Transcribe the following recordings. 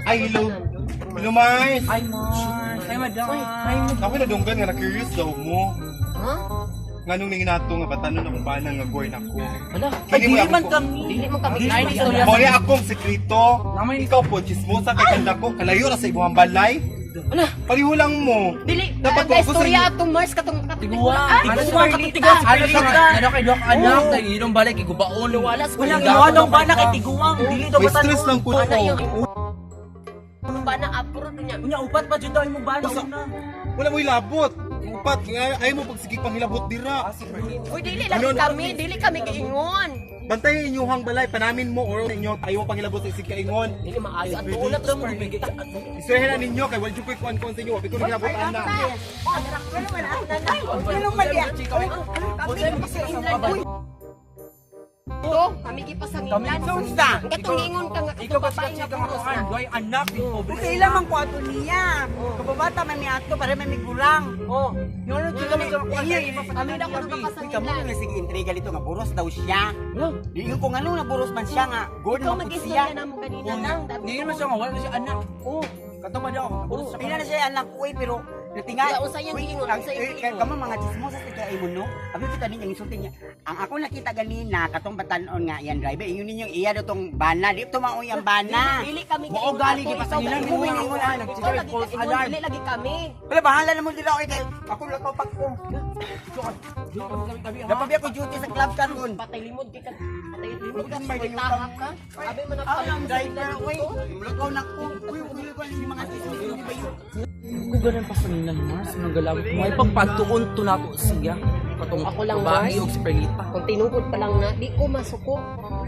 Ay, hello. Hello, Mars. Ay, Mars. Ay, madam. Ako na dunggan nga na-curious daw mo. Ha? Nga nung ninginato nga batanon akong banang nga born ako. Ala, ay, Kini mo dili ako man po- kami. Dili man kami. Ay, istorya. Mori akong sekreto. Naman- Ikaw po, chismosa kay kanda ko. Kalayo na sa ibuhang balay. Ala, Pariho lang mo. dili. Dapat Dapat ko istorya sa atong Mars katong Tiguan. Ano Tiguan. sa Tiguan. Ano siya nga? Ano kay Doc anak? Tayo inong balay kay gubaon. Wala sa Walang kulang. iwanong ba na kay Tiguan? Dili daw May batan. stress lang po Ano ako. yung ba na apro niya? Unya upat pa jud daw mo ba na. Wala mo ilabot. Upat, ayaw mo pagsigig panghilabot dira. Uy, dili dili kami giingon. Bantayan inyong balay, panamin mo or inyo ayaw mo panghilabot sa isig kaingon. Dili maayo at ulat daw mo bigay. Israel na ninyo kay wala jud koy kuan sa inyo. Wa ko nilabot ana. To, kami gipasangilan. Sunsta? Katong ingon ka nga Ikaw ba babae siya nga kang puros na. doy anak ni pobre. Kasi ilang man ko ato niya. Kababata man ni ato para may migurang. Oh, yun jud kami sa Kami na ko Ikaw mo kapasangilan. nga sige intriga dito nga buros daw siya. Di ko nga na buros man siya nga. Good Ikaw man pud mag-istorya siya. na mo ganina lang. Ngayon man siya nga wala na siya anak. Oh, katong daw ako. Puro sa Pila na siya anak ko pero natinga. Wala, usa yung giingon, usa yung giingon. Kamo mga chismosa sa kay mo no. Abi kita ninyo insulti niya. Ang ako nakita ganina katong batanon nga yan driver. Ingon ninyo iya daw tong bana. Di to mao yang bana. Dili kami Mao gali gipasangilan Ikaw mo lagi ingon ka- na ikaw lagi ka- ingon, dili lagi kami. Wala bahala na mo dila okay kay ako lakaw pak ko. Dapat biya ko duty sa club karon. Patay limod ka. Patay limod ka. Tahap ka. Abi man ang Ang driver oy. Lakaw na ko. Uy, uli ko ni mga chismosa ba yun? Kung ganun pa sa nilang Mars, nang galawit mo, ay pagpatuon to na ako siya. Katong Ako lang, babae Mars. o si Perlita. Kung tinungkod pa lang na, di ko masuko.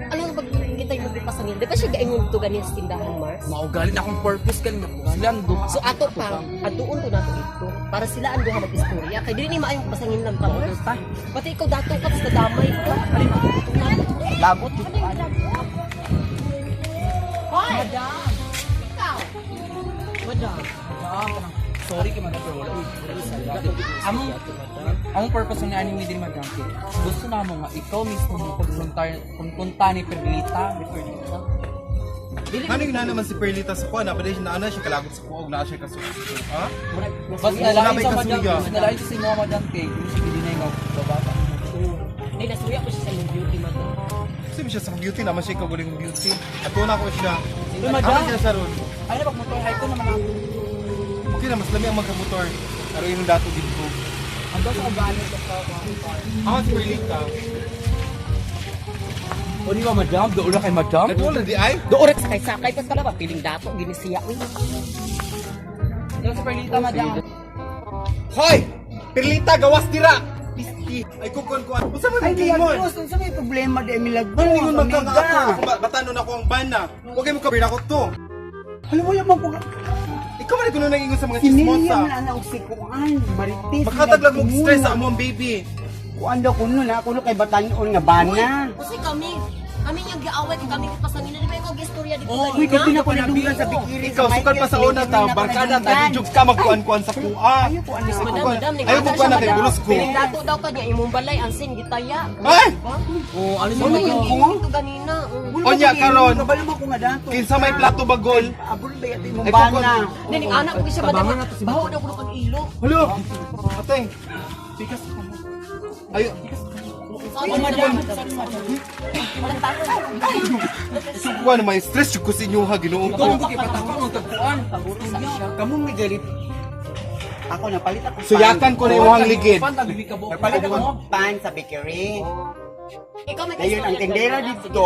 Ano nga pag kita yung magpipasangin? Di ba siya gaingon to ganyan sa tindahan, Mars? Maugali na akong purpose ka na po. Sila ang So ato pa, aduon to nato dito. Para sila ang duha mag-istorya. Kaya dili ni maayong pasangin lang ka, Mars. Pati ikaw dato ka, sa damay ka. Alin ako dito na. labot. Hoy! Madam! Ikaw! Madam! Sorry kay madam pero wala. Among purpose ng anime din madam. Gusto na mo nga ikaw mismo mo pagpunta ni Perlita. Ano yung na naman si Perlita sa kuan? Napalay siya na ana siya kalagot sa kuog na siya kasuko. Ha? Bas nalain sa Wala may madam. kasuya. Bas nalain sa mga madam kay hindi siya gili na yung babata. Hindi, nasuya ko siya sa yung beauty, madam. Kasi siya sa beauty naman siya ikaw galing beauty. Ato na ko siya. Uy, madam. Ano siya sa ron? Ay na pag motor hike ko naman ako. Okay na, mas lami ang magkamotor. Pero yung dato dito. Ando sa kabaan sa Ako si Perlita. O di ba madam? Doon na kay madam? Nagwala di ay? Doon sa sakay pa pala ba? Piling dato, ginisiya. Uy, Doon sa Perlita madam. Hoy! Perlita, gawas tira! Piski! Ay kukuan-kuan. Kung mo Ay, yung di gingon? ako. Sa may problema di milagbo. Ano ningon magkakaako? Batanon ako ang bana. Huwag kayo mo kabir ako to. Alam mo yung mga Ikaw man ikuno nang ingon sa mga si Miriam chismosa. na ang si Kuan, Marites. Makataglag mo stress sa among baby. Kuan daw kuno na kuno kay batanon nga bana. kasi kami yung giaway kay kami pasangin na di ba ikaw gistorya dito Uy, kasi na ko nadunggan sa bikiri. Ikaw sukat pa sa una ta, barkada ta, di jug ka magkuan-kuan sa kuha. Ayaw ko ano. Madam, Ayaw mo kuan na kay bulos ko. Piling dato daw ka niya imong balay ang sing gitaya. Ay! Oh, ano So yung may mga ingon ito ganina. Onya, karon. Kabalo mo ko nga dato. Kinsa may plato bagol. Abol ba yato imong Ay, bana. Dili anak ko siya madam. Baho daw ko kag ilo. Hello. Ate. Bigas ko. Ayo. Oh, madam. Sukuan may stress jud ko sa inyo ha Ginoo Ikaw ko. ang kipatako ng tagpuan. Kamu may galit. Ako napalit ako. Suyakan ko na imong ligid. Pan tabi ka bo. Napalit ako ng pan sa bakery. Ikaw may Ayun, ang tindera dito.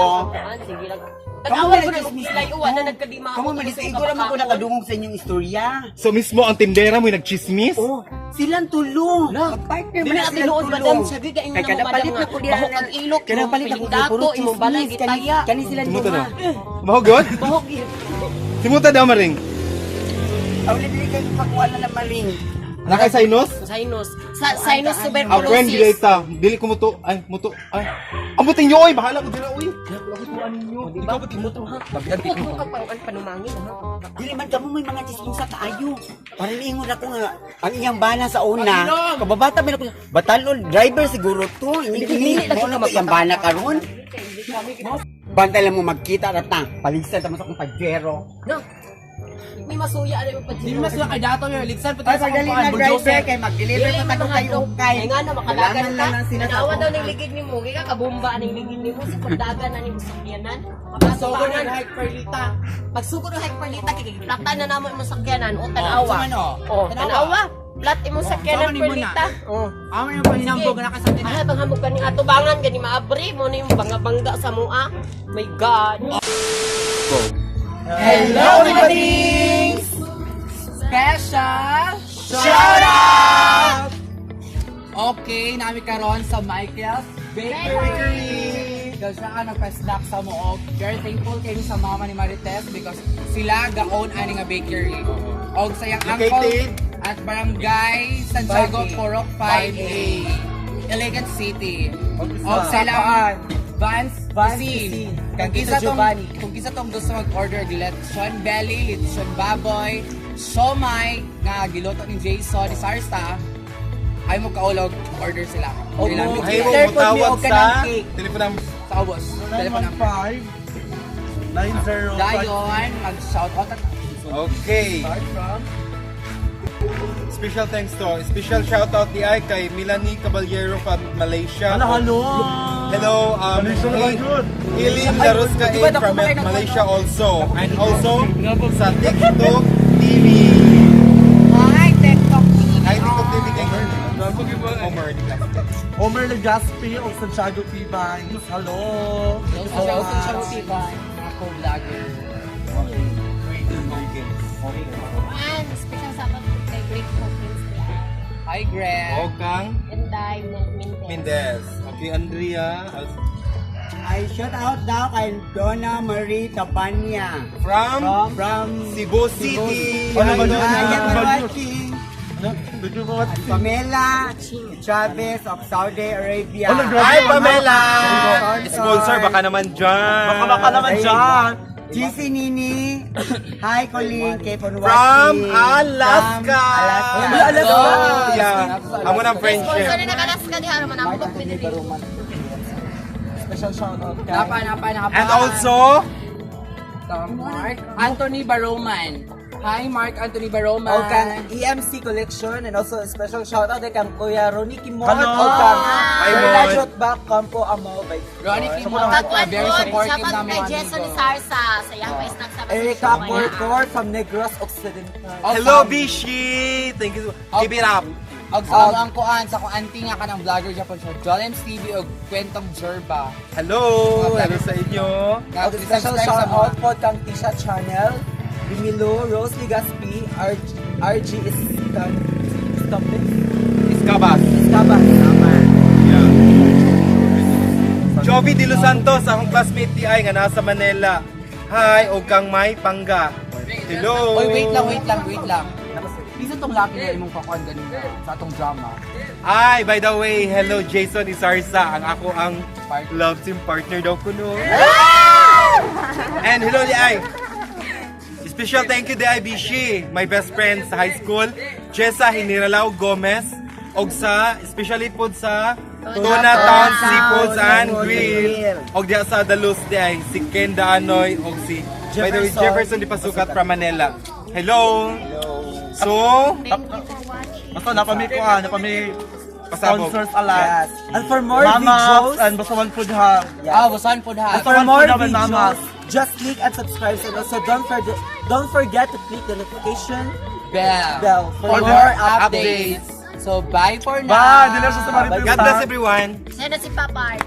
Sige lang. Kamu Tag-away ko may na silay uwa na nagkadima. Kamu malito igor naman ko nakadungog sa inyong istorya. So mismo ang tindera mo nagchismis? Oh, silang tulo. Mag-partner Dili man natin silang luod tulo. madam siya giga ingon Kaya na kada mo palit madam na ko nga. diyan. Baho kag ilok, Kada imong palit piling ako dato, puro imong balay chismis. Kani- gitaya. Kani silang Simuta na. lima. Bahog yun? Baho gyud. Simuta daw maring. Awala dili kayo pakuha na ng maling. Nakay sinus? Sinus. Sinus A friend tuberculosis. dilata. Dili ko muto. Ay, muto. Ay. Amutin nyo oy, bahala ko dira oy. Ikaw ba timuto ha? Huwag mo kang panumangin ha. Dili man kamo may mga chismosa kaayo. Para liingon ako nga ang iyang bana sa una. Kababata man ako. Batalon driver siguro to. Ini mo na iyang bana karon. Bantay lang mo magkita rata. Palisan tamo sa kong pajero. No. May masuya ano yung Di mo sila kay dato yung liksan pa Ay, tayo sa pagdali kumpuan, na driver bulldozer. kay mag-deliver pa tayo kayo kay. Ay nga na, makalagan Kailangan ka. lang ng sila sa Tanawa daw ng ligid ni mo. Kaya kabumba ng ligid ni mo. Sa pagdagan na ni mo sakyanan. So, Makasubanan. ganun, hike perlita. Pagsugod ng hike perlita, kikiplatan na naman yung sakyanan. O, tanawa. sa man, oh. O, tanawa. Plat imong sakyanan sama ni mo na. perlita. O. Amo yung pahinambog na kasabtin na. Ay, panghamog ka ni atubangan, gani maabri. Mo na yung bangga-bangga sa mua. My God. Hello, everybody! Special shout out! Okay, nami karon sa Michael's Bakery. Kasi siya nagpa-snack sa mo. Very thankful kayo sa mama ni Marites because sila ga-own ani nga bakery. Og sa iyang uncle Located at Barangay Santiago, Porok 5A, Elegant City. Og sa ilang Vans Cuisine. Kung kisa tong gusto mag-order lechon belly, lechon baboy, siomay nga giluto ni Jason ni Sarsta, ay mo kaulog order sila. Order lang Ay mo dito matawag sa telepono sa ubos. Telephone number. 905-90. Dayon, mag-shout out at Okay. Special shout out di ay kay Melanie Caballero from Malaysia. Halo. Hello, Malaysia na ba yun? Eileen Laruska from Malaysia also. And also sa TikTok TV. Hi, TikTok TV. Hi, TikTok TV kay Homer. Omer Legaspi of Santiago P-Vines. Halo. Sa social media, mga co-vlogger. And special shoutout to kay Great Hopkins Hi, Greg. O kang and I Mendez. Mendez. Okay, Andrea. Ay, shout out daw kay Donna Marie Tapanya. From From Cebu City. Ano ba yun? Ayan, Ano ba yun? watching. Medyo mga Pamela Chavez of Saudi Arabia. Ano, grabe. Hi, Pamela! Sponsor. Sponsor, baka naman dyan. Baka naman dyan. GC Nini. Hi, Colleen. Keep on watching. From Alaska! From Alaska. Alaska. Oh, yeah. Amo ng friendship. Sponsor na nakalaska di harap manambok pinili. Special shoutout kay Napa. And also, Mark Anthony Baroman. Hi, Mark Anthony Baroman. O kang EMC Collection and also a special shoutout kay kang Kuya Ronnie Kimon Hello. o kang Hi, Kuya Mon. Jotback Campo Amo by Ronnie Kimon, Tagwan very po, supportive shoutout namin kay mga Jason amigo. ni Sarsa. Sa Yahweh Snack sa Erika Porcor from Negros Occidental. hello, Bishi! Thank you. Keep it up. Og sa mga ang kuan, sa kung auntie nga ka ng vlogger Japan siya, Jolems TV o Kwentong Jerba. Hello! Hello sa inyo. Nga, O special subscribe sa shoutout mga. po kang Tisha Channel, Bimilo, Rose Ligaspi, RG is Iskabas. Iskaba. Yeah. Jovi De Los Santos, akong classmate di ay nga nasa Manila. Hi, og kang may pangga. Hello! Oy, wait lang. Isa tong lucky na imong pakuan ganun sa atong drama. Ay, by the way, hello Jason Isarsa. Ang ako ang love team partner daw ko no. And hello di ay. Special thank you di ay Bishi, my best friend sa high school, Jessa Hiniralao Gomez, og sa especially po sa Tuna Town Seafoods and Grill, og diya sa Dalus di ay si Kenda Anoy og si by the way Jefferson di Pasukat from Manila. Hello. So, Basta napami ko napami pasabog. sponsors a lot. Yes. And for more Mamas videos, and Basawan Food Hub. Busan po and ha. for more Naman, Mama. videos, just click and subscribe and also don't forget to click the notification bell For more updates. So, bye for now. Bye! Dinesh sa Marites. God bless everyone. Sana si Papa Art.